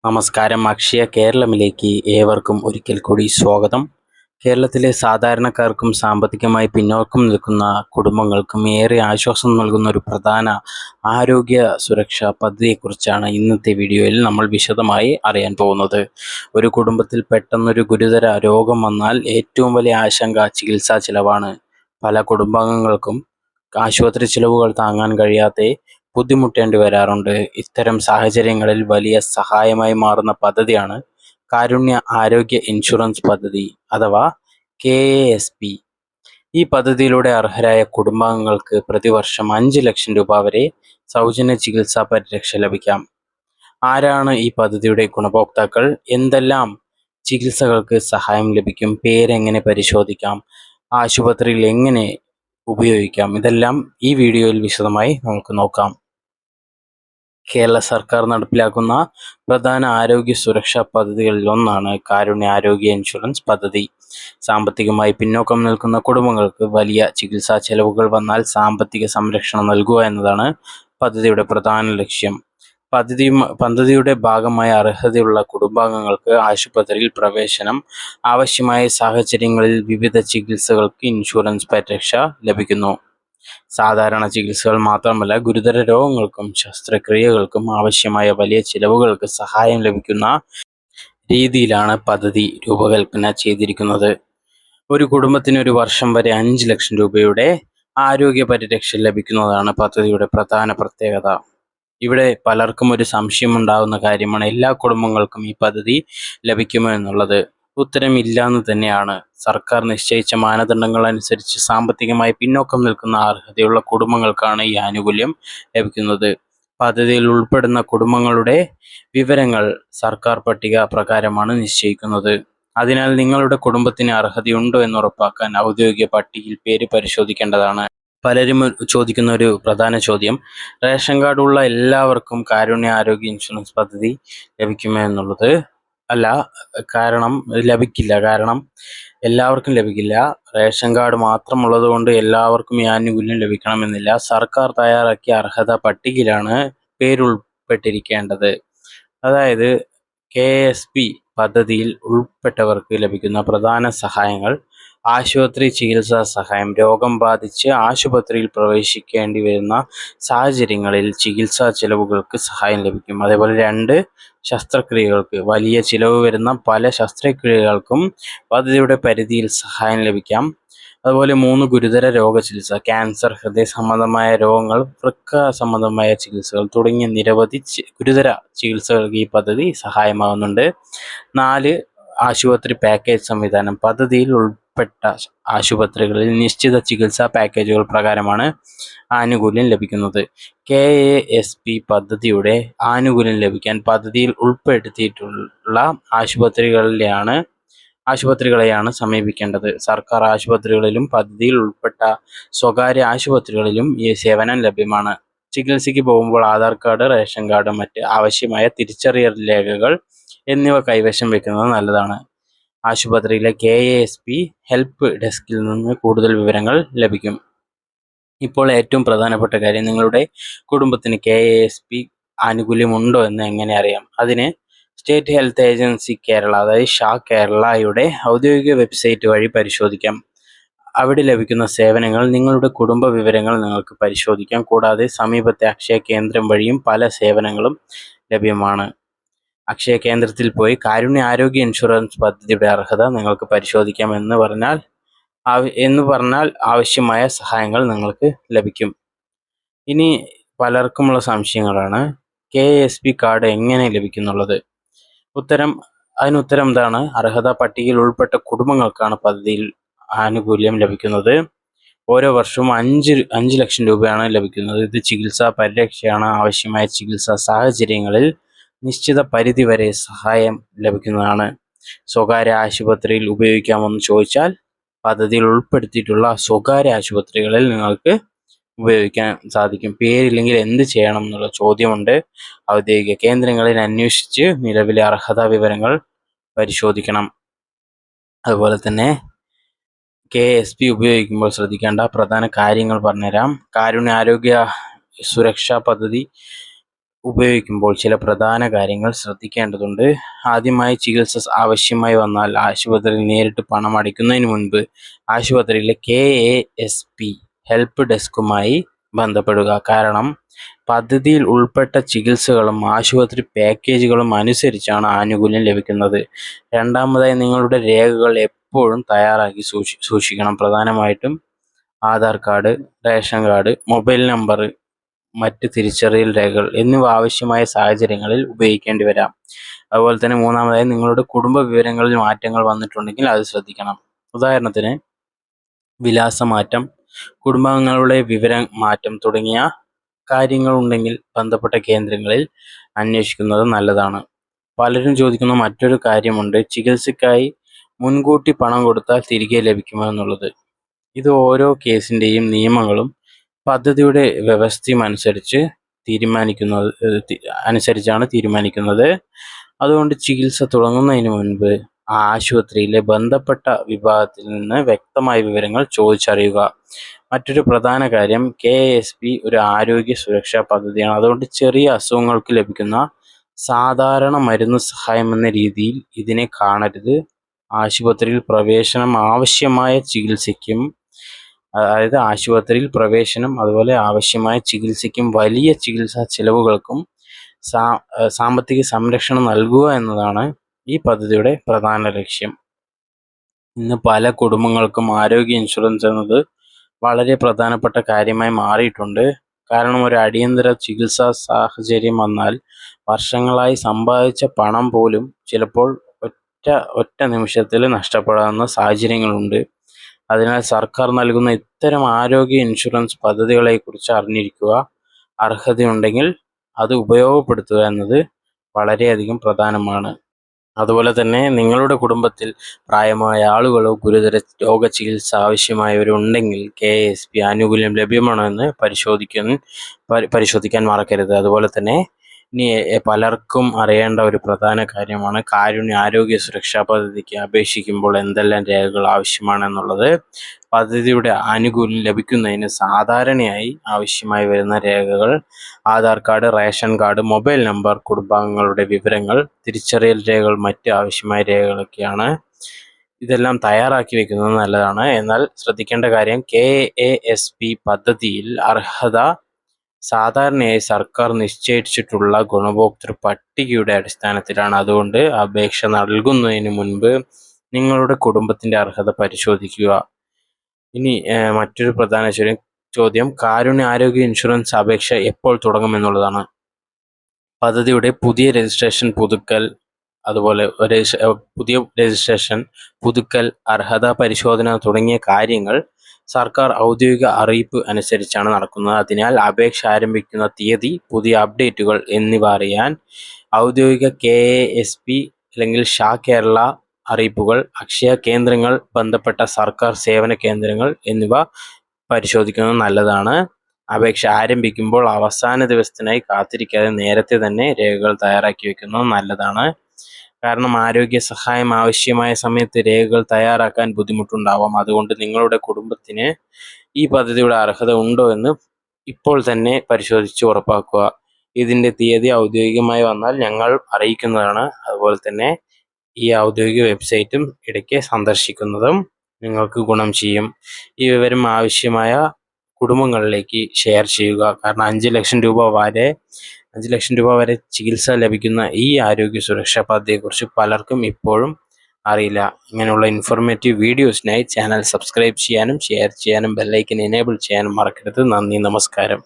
നമസ്കാരം. അക്ഷയ കേരളമിലേക്ക് ഏവർക്കും ഒരിക്കൽ കൂടി സ്വാഗതം. കേരളത്തിലെ സാധാരണക്കാർക്കും സാമ്പത്തികമായി പിന്നോക്കം നിൽക്കുന്ന കുടുംബങ്ങൾക്കും ഏറെ ആശ്വാസം നൽകുന്ന ഒരു പ്രധാന ആരോഗ്യ സുരക്ഷാ പദ്ധതിയെക്കുറിച്ചാണ് ഇന്നത്തെ വീഡിയോയിൽ നമ്മൾ വിശദമായി അറിയാൻ പോകുന്നത്. ഒരു കുടുംബത്തിൽ പെട്ടെന്നൊരു ഗുരുതര രോഗം വന്നാൽ ഏറ്റവും വലിയ ആശങ്ക ചികിത്സാ ചിലവാണ്. പല കുടുംബാംഗങ്ങൾക്കും ആശുപത്രി ചിലവുകൾ താങ്ങാൻ കഴിയാതെ ബുദ്ധിമുട്ടേണ്ടി വരാറുണ്ട്. ഇത്തരം സാഹചര്യങ്ങളിൽ വലിയ സഹായമായി മാറുന്ന പദ്ധതിയാണ് കാരുണ്യ ആരോഗ്യ ഇൻഷുറൻസ് പദ്ധതി അഥവാ KASP. ഈ പദ്ധതിയിലൂടെ അർഹരായ കുടുംബാംഗങ്ങൾക്ക് പ്രതിവർഷം 5 ലക്ഷം രൂപ വരെ സൗജന്യ ചികിത്സാ പരിരക്ഷ ലഭിക്കാം. ആരാണ് ഈ പദ്ധതിയുടെ ഗുണഭോക്താക്കൾ? എന്തെല്ലാം ചികിത്സകൾക്ക് സഹായം ലഭിക്കും? പേരെങ്ങനെ പരിശോധിക്കാം? ആശുപത്രിയിൽ എങ്ങനെ ഉപയോഗിക്കാം? ഇതെല്ലാം ഈ വീഡിയോയിൽ വിശദമായി നമുക്ക് നോക്കാം. കേരള സർക്കാർ നടപ്പിലാക്കുന്ന പ്രധാന ആരോഗ്യ സുരക്ഷാ പദ്ധതികളിൽ ഒന്നാണ് കാരുണ്യ ആരോഗ്യ ഇൻഷുറൻസ് പദ്ധതി. സാമ്പത്തികമായി പിന്നോക്കം നിൽക്കുന്ന കുടുംബങ്ങൾക്ക് വലിയ ചികിത്സാ ചെലവുകൾ വന്നാൽ സാമ്പത്തിക സംരക്ഷണം നൽകുക എന്നതാണ് പദ്ധതിയുടെ പ്രധാന ലക്ഷ്യം. പദ്ധതിയുടെ ഭാഗമായ അർഹതയുള്ള കുടുംബാംഗങ്ങൾക്ക് ആശുപത്രിയിൽ പ്രവേശനം, ആവശ്യമായ സാഹചര്യങ്ങളിൽ വിവിധ ചികിത്സകൾക്ക് ഇൻഷുറൻസ് പരിരക്ഷ ലഭിക്കുന്നു. സാധാരണ ചികിത്സകൾ മാത്രമല്ല, ഗുരുതര രോഗങ്ങൾക്കും ശസ്ത്രക്രിയകൾക്കും ആവശ്യമായ വലിയ ചിലവുകൾക്ക് സഹായം ലഭിക്കുന്ന രീതിയിലാണ് പദ്ധതി രൂപകൽപ്പന ചെയ്തിരിക്കുന്നത്. ഒരു കുടുംബത്തിന് ഒരു വർഷം വരെ 5 ലക്ഷം രൂപയുടെ ആരോഗ്യ പരിരക്ഷ ലഭിക്കുന്നതാണ് പദ്ധതിയുടെ പ്രധാന പ്രത്യേകത. ഇവിടെ പലർക്കും ഒരു സംശയമുണ്ടാകുന്ന കാര്യമാണ്, എല്ലാ കുടുംബങ്ങൾക്കും ഈ പദ്ധതി ലഭിക്കുമോ എന്നുള്ളത്. ഉത്തരം ഇല്ല എന്ന് തന്നെയാണ്. സർക്കാർ നിശ്ചയിച്ച മാനദണ്ഡങ്ങൾ അനുസരിച്ച് സാമ്പത്തികമായി പിന്നോക്കം നിൽക്കുന്ന അർഹതയുള്ള കുടുംബങ്ങൾക്കാണ് ഈ ആനുകൂല്യം ലഭിക്കുന്നത്. പദ്ധതിയിൽ ഉൾപ്പെടുന്ന കുടുംബങ്ങളുടെ വിവരങ്ങൾ സർക്കാർ പട്ടിക പ്രകാരമാണ് നിശ്ചയിക്കുന്നത്. അതിനാൽ നിങ്ങളുടെ കുടുംബത്തിന് അർഹതയുണ്ടോ എന്ന് ഉറപ്പാക്കാൻ ഔദ്യോഗിക പട്ടികയിൽ പേര് പരിശോധിക്കേണ്ടതാണ്. പലരും ചോദിക്കുന്ന ഒരു പ്രധാന ചോദ്യം, റേഷൻ കാർഡ് ഉള്ള എല്ലാവർക്കും കാരുണ്യ ആരോഗ്യ ഇൻഷുറൻസ് പദ്ധതി ലഭിക്കുമോ എന്നുള്ളത്. അല്ല, കാരണം എല്ലാവർക്കും ലഭിക്കില്ല. റേഷൻ കാർഡ് മാത്രമുള്ളത് കൊണ്ട് എല്ലാവർക്കും ഈ ആനുകൂല്യം ലഭിക്കണമെന്നില്ല. സർക്കാർ തയ്യാറാക്കിയ അർഹത പട്ടികയിലാണ് പേരുൾപ്പെട്ടിരിക്കേണ്ടത്. അതായത് KASP പദ്ധതിയിൽ ഉൾപ്പെട്ടവർക്ക് ലഭിക്കുന്ന പ്രധാന സഹായങ്ങൾ: ആശുപത്രി ചികിത്സാ സഹായം. രോഗം ബാധിച്ച് ആശുപത്രിയിൽ പ്രവേശിക്കേണ്ടി വരുന്ന സാഹചര്യങ്ങളിൽ ചികിത്സാ ചിലവുകൾക്ക് സഹായം ലഭിക്കും. അതേപോലെ 2, ശസ്ത്രക്രിയകൾക്ക്. വലിയ ചിലവ് വരുന്ന പല ശസ്ത്രക്രിയകൾക്കും പദ്ധതിയുടെ പരിധിയിൽ സഹായം ലഭിക്കാം. അതുപോലെ 3, ഗുരുതര രോഗചികിത്സ. ക്യാൻസർ, ഹൃദയ സംബന്ധമായ രോഗങ്ങൾ, വൃക്ക സംബന്ധമായ ചികിത്സകൾ തുടങ്ങിയ നിരവധി ഗുരുതര ചികിത്സകൾക്ക് ഈ പദ്ധതി സഹായമാകുന്നുണ്ട്. 4, ആശുപത്രി പാക്കേജ് സംവിധാനം. പദ്ധതിയിൽ ഉൾപ്പെട്ട ആശുപത്രികളിൽ നിശ്ചിത ചികിത്സാ പാക്കേജുകൾ പ്രകാരമാണ് ആനുകൂല്യം ലഭിക്കുന്നത്. KASP പദ്ധതിയുടെ ആനുകൂല്യം ലഭിക്കാൻ പദ്ധതിയിൽ ഉൾപ്പെടുത്തിയിട്ടുള്ള ആശുപത്രികളെയാണ് സമീപിക്കേണ്ടത്. സർക്കാർ ആശുപത്രികളിലും പദ്ധതിയിൽ ഉൾപ്പെട്ട സ്വകാര്യ ആശുപത്രികളിലും ഈ സേവനം ലഭ്യമാണ്. ചികിത്സയ്ക്ക് പോകുമ്പോൾ ആധാർ കാർഡ്, റേഷൻ കാർഡ്, മറ്റ് ആവശ്യമായ തിരിച്ചറിയൽ രേഖകൾ എന്നിവ കൈവശം വെക്കുന്നത് നല്ലതാണ്. ആശുപത്രിയിലെ KASP ഹെൽപ്പ് ഡെസ്കിൽ നിന്ന് കൂടുതൽ വിവരങ്ങൾ ലഭിക്കും. ഇപ്പോൾ ഏറ്റവും പ്രധാനപ്പെട്ട കാര്യം, നിങ്ങളുടെ കുടുംബത്തിന് KASP ആനുകൂല്യമുണ്ടോ എന്ന് എങ്ങനെ അറിയാം? അതിന് സ്റ്റേറ്റ് ഹെൽത്ത് ഏജൻസി കേരള, അതായത് ഷാ കേരളയുടെ ഔദ്യോഗിക വെബ്സൈറ്റ് വഴി പരിശോധിക്കാം. അവിടെ ലഭിക്കുന്ന സേവനങ്ങൾ, നിങ്ങളുടെ കുടുംബ വിവരങ്ങൾ നിങ്ങൾക്ക് പരിശോധിക്കാം. കൂടാതെ സമീപത്തെ അക്ഷയ കേന്ദ്രം വഴിയും പല സേവനങ്ങളും ലഭ്യമാണ്. അക്ഷയ കേന്ദ്രത്തിൽ പോയി കാരുണ്യ ആരോഗ്യ ഇൻഷുറൻസ് പദ്ധതിയുടെ അർഹത നിങ്ങൾക്ക് പരിശോധിക്കാം എന്ന് പറഞ്ഞാൽ ആവശ്യമായ സഹായങ്ങൾ നിങ്ങൾക്ക് ലഭിക്കും. ഇനി പലർക്കുമുള്ള സംശയങ്ങളാണ്, KASP കാർഡ് എങ്ങനെ ലഭിക്കുന്നുള്ളത്. അതിനുത്തരം എന്താണ്? അർഹതാ പട്ടികയിൽ ഉൾപ്പെട്ട കുടുംബങ്ങൾക്കാണ് പദ്ധതിയിൽ ആനുകൂല്യം ലഭിക്കുന്നത്. ഓരോ വർഷവും 5 ലക്ഷം രൂപയാണ് ലഭിക്കുന്നത്. ഇത് ചികിത്സാ പരിരക്ഷയാണ്. ആവശ്യമായ ചികിത്സാ സാഹചര്യങ്ങളിൽ നിശ്ചിത പരിധി വരെ സഹായം ലഭിക്കുന്നതാണ്. സ്വകാര്യ ആശുപത്രിയിൽ ഉപയോഗിക്കാമെന്ന് ചോദിച്ചാൽ, പദ്ധതിയിൽ ഉൾപ്പെടുത്തിയിട്ടുള്ള സ്വകാര്യ ആശുപത്രികളിൽ നിങ്ങൾക്ക് ഉപയോഗിക്കാൻ സാധിക്കും. പേരില്ലെങ്കിൽ എന്ത് ചെയ്യണം എന്നുള്ള ചോദ്യമുണ്ട്. ഔദ്യോഗിക കേന്ദ്രങ്ങളിൽ അന്വേഷിച്ച് നിലവിലെ അർഹതാ വിവരങ്ങൾ പരിശോധിക്കണം. അതുപോലെ തന്നെ KASP ഉപയോഗിക്കുമ്പോൾ ശ്രദ്ധിക്കേണ്ട പ്രധാന കാര്യങ്ങൾ പറഞ്ഞുതരാം. കാരുണ്യ ആരോഗ്യ സുരക്ഷാ പദ്ധതി ഉപയോഗിക്കുമ്പോൾ ചില പ്രധാന കാര്യങ്ങൾ ശ്രദ്ധിക്കേണ്ടതുണ്ട്. ആദ്യമായി ചികിത്സ ആവശ്യമായി വന്നാൽ ആശുപത്രിയിൽ നേരിട്ട് പണം അടയ്ക്കുന്നതിന് മുൻപ് ആശുപത്രിയിലെ KASP ഹെൽപ്പ് ഡെസ്കുമായി ബന്ധപ്പെടുക. കാരണം പദ്ധതിയിൽ ഉൾപ്പെട്ട ചികിത്സകളും ആശുപത്രി പാക്കേജുകളും അനുസരിച്ചാണ് ആനുകൂല്യം ലഭിക്കുന്നത്. രണ്ടാമതായി നിങ്ങളുടെ രേഖകൾ എപ്പോഴും തയ്യാറാക്കി സൂക്ഷിക്കണം. പ്രധാനമായിട്ടും Aadhaar card, ration card, mobile number, മറ്റ് തിരിച്ചറിയൽ രേഖകൾ എന്നിവ ആവശ്യമായ സാഹചര്യങ്ങളിൽ ഉപയോഗിക്കേണ്ടി വരാം. അതുപോലെ തന്നെ മൂന്നാമതായി നിങ്ങളുടെ കുടുംബ വിവരങ്ങളിൽ മാറ്റങ്ങൾ വന്നിട്ടുണ്ടെങ്കിൽ അത് ശ്രദ്ധിക്കണം. ഉദാഹരണത്തിന് വിലാസമാറ്റം, കുടുംബാംഗങ്ങളുടെ വിവരം മാറ്റം തുടങ്ങിയ കാര്യങ്ങളുണ്ടെങ്കിൽ ബന്ധപ്പെട്ട കേന്ദ്രങ്ങളിൽ അന്വേഷിക്കുന്നത് നല്ലതാണ്. പലരും ചോദിക്കുന്ന മറ്റൊരു കാര്യമുണ്ട്, ചികിത്സയ്ക്കായി മുൻകൂട്ടി പണം കൊടുത്താൽ തിരികെ ലഭിക്കുമോ എന്നുള്ളത്. ഇത് ഓരോ കേസിൻ്റെയും നിയമങ്ങളും പദ്ധതിയുടെ വ്യവസ്ഥയും അനുസരിച്ചാണ് തീരുമാനിക്കുന്നത്. അതുകൊണ്ട് ചികിത്സ തുടങ്ങുന്നതിന് മുൻപ് ആശുപത്രിയിലെ ബന്ധപ്പെട്ട വിഭാഗത്തിൽ നിന്ന് വ്യക്തമായ വിവരങ്ങൾ ചോദിച്ചറിയുക. മറ്റൊരു പ്രധാന കാര്യം, KASP ഒരു ആരോഗ്യ സുരക്ഷാ പദ്ധതിയാണ്. അതുകൊണ്ട് ചെറിയ അസുഖങ്ങൾക്ക് ലഭിക്കുന്ന സാധാരണ മരുന്ന് സഹായം എന്ന രീതിയിൽ ഇതിനെ കാണരുത്. ആശുപത്രിയിൽ പ്രവേശനം അതുപോലെ ആവശ്യമായ ചികിത്സയ്ക്കും വലിയ ചികിത്സാ ചെലവുകൾക്കും സാമ്പത്തിക സംരക്ഷണം നൽകുക എന്നതാണ് ഈ പദ്ധതിയുടെ പ്രധാന ലക്ഷ്യം. ഇന്ന് പല കുടുംബങ്ങൾക്കും ആരോഗ്യ ഇൻഷുറൻസ് എന്നത് വളരെ പ്രധാനപ്പെട്ട കാര്യമായി മാറിയിട്ടുണ്ട്. കാരണം ഒരു അടിയന്തര ചികിത്സാ സാഹചര്യം വന്നാൽ വർഷങ്ങളായി സമ്പാദിച്ച പണം പോലും ചിലപ്പോൾ ഒറ്റ നിമിഷത്തിൽ നഷ്ടപ്പെടാവുന്ന സാഹചര്യങ്ങളുണ്ട്. അതിനാൽ സർക്കാർ നൽകുന്ന ഇത്തരം ആരോഗ്യ ഇൻഷുറൻസ് പദ്ധതികളെക്കുറിച്ച് അറിഞ്ഞിരിക്കുക. അർഹതയുണ്ടെങ്കിൽ അത് ഉപയോഗപ്പെടുത്തുക എന്നത് വളരെയധികം പ്രധാനമാണ്. അതുപോലെ തന്നെ നിങ്ങളുടെ കുടുംബത്തിൽ പ്രായമായ ആളുകളോ ഗുരുതര രോഗചികിത്സ ആവശ്യമായവരുണ്ടെങ്കിൽ KASP ആനുകൂല്യം ലഭ്യമാണോ എന്ന് പരിശോധിക്കാൻ മറക്കരുത്. അതുപോലെ തന്നെ ഇനി പലർക്കും അറിയേണ്ട ഒരു പ്രധാന കാര്യമാണ്, കാരുണ്യ ആരോഗ്യ സുരക്ഷാ പദ്ധതിക്ക് അപേക്ഷിക്കുമ്പോൾ എന്തെല്ലാം രേഖകൾ ആവശ്യമാണെന്നുള്ളത്. പദ്ധതിയുടെ ആനുകൂല്യം ലഭിക്കുന്നതിന് സാധാരണയായി ആവശ്യമായി വരുന്ന രേഖകൾ Aadhaar card, ration card, mobile number, കുടുംബാംഗങ്ങളുടെ വിവരങ്ങൾ, തിരിച്ചറിയൽ രേഖകൾ, മറ്റ് ആവശ്യമായ രേഖകളൊക്കെയാണ്. ഇതെല്ലാം തയ്യാറാക്കി വെക്കുന്നത് നല്ലതാണ്. എന്നാൽ ശ്രദ്ധിക്കേണ്ട കാര്യം, KASP പദ്ധതിയിൽ അർഹത സാധാരണയായി സർക്കാർ നിശ്ചയിച്ചിട്ടുള്ള ഗുണഭോക്തൃ പട്ടികയുടെ അടിസ്ഥാനത്തിലാണ്. അതുകൊണ്ട് അപേക്ഷ നൽകുന്നതിന് മുൻപ് നിങ്ങളുടെ കുടുംബത്തിൻ്റെ അർഹത പരിശോധിക്കുക. ഇനി മറ്റൊരു പ്രധാന ചോദ്യം, കാരുണ്യ ആരോഗ്യ ഇൻഷുറൻസ് അപേക്ഷ എപ്പോൾ തുടങ്ങുമെന്നുള്ളതാണ്. പദ്ധതിയുടെ പുതിയ രജിസ്ട്രേഷൻ പുതുക്കൽ, അർഹതാ പരിശോധന തുടങ്ങിയ കാര്യങ്ങൾ സർക്കാർ ഔദ്യോഗിക അറിയിപ്പ് അനുസരിച്ചാണ് നടക്കുന്നത്. അതിനാൽ അപേക്ഷ ആരംഭിക്കുന്ന തീയതി, പുതിയ അപ്ഡേറ്റുകൾ എന്നിവ അറിയാൻ ഔദ്യോഗിക KASP അല്ലെങ്കിൽ കേരള അറിയിപ്പുകൾ, അക്ഷയ കേന്ദ്രങ്ങൾ, ബന്ധപ്പെട്ട സർക്കാർ സേവന കേന്ദ്രങ്ങൾ എന്നിവ പരിശോധിക്കുന്നത് നല്ലതാണ്. അപേക്ഷ ആരംഭിക്കുമ്പോൾ അവസാന ദിവസത്തിനായി കാത്തിരിക്കാതെ നേരത്തെ തന്നെ രേഖകൾ തയ്യാറാക്കി വെക്കുന്നത് നല്ലതാണ്. കാരണം ആരോഗ്യ സഹായം ആവശ്യമായ സമയത്ത് രേഖകൾ തയ്യാറാക്കാൻ ബുദ്ധിമുട്ടുണ്ടാവാം. അതുകൊണ്ട് നിങ്ങളുടെ കുടുംബത്തിന് ഈ പദ്ധതിയുടെ അർഹത ഉണ്ടോ എന്ന് ഇപ്പോൾ തന്നെ പരിശോധിച്ച് ഉറപ്പാക്കുക. ഇതിൻ്റെ തീയതി ഔദ്യോഗികമായി വന്നാൽ ഞങ്ങൾ അറിയിക്കുന്നതാണ്. അതുപോലെ തന്നെ ഈ ഔദ്യോഗിക വെബ്സൈറ്റും ഇടയ്ക്ക് സന്ദർശിക്കുന്നതും നിങ്ങൾക്ക് ഗുണം ചെയ്യും. ഈ വിവരം ആവശ്യമായ കുടുംബങ്ങളിലേക്ക് ഷെയർ ചെയ്യുക. കാരണം 5 ലക്ഷം രൂപ വരെ ചികിത്സ ലഭിക്കുന്ന ഈ ആരോഗ്യ സുരക്ഷാ പദ്ധതിയെക്കുറിച്ച് പലർക്കും ഇപ്പോഴും അറിയില്ല. ഇങ്ങനെയുള്ള ഇൻഫോർമേറ്റീവ് വീഡിയോസിനായി ചാനൽ സബ്സ്ക്രൈബ് ചെയ്യാനും ഷെയർ ചെയ്യാനും ബെല്ലൈക്കൻ എനേബിൾ ചെയ്യാനും മറക്കരുത്. നന്ദി, നമസ്കാരം.